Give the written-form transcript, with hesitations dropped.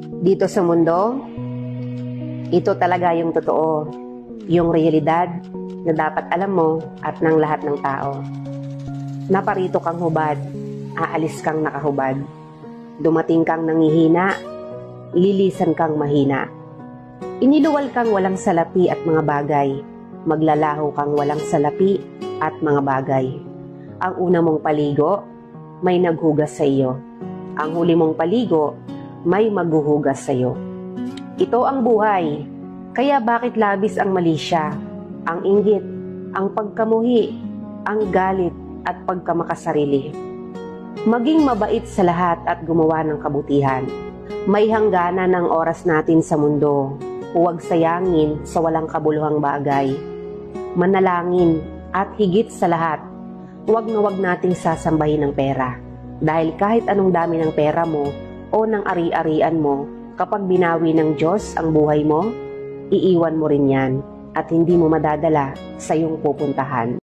Dito sa mundo, ito talaga yung totoo, yung realidad na dapat alam mo at ng lahat ng tao. Naparito kang hubad, aalis kang nakahubad. Dumating kang nangihina, lilisan kang mahina. Iniluwal kang walang salapi at mga bagay, maglalaho kang walang salapi at mga bagay. Ang una mong paligo, may naghugas sa iyo. Ang huli mong paligo, may maghuhugas sa iyo. Ito ang buhay, kaya bakit labis ang mali siya, ang inggit, ang pagkamuhi, ang galit at pagkamakasarili. Maging mabait sa lahat at gumawa ng kabutihan. May hangganan ang oras natin sa mundo. Huwag sayangin sa walang kabuluhang bagay. Manalangin at higit sa lahat, huwag na huwag nating sasambahin ng pera. Dahil kahit anong dami ng pera mo o ng ari-arian mo, kapag binawi ng Diyos ang buhay mo, iiwan mo rin yan at hindi mo madadala sa iyong pupuntahan.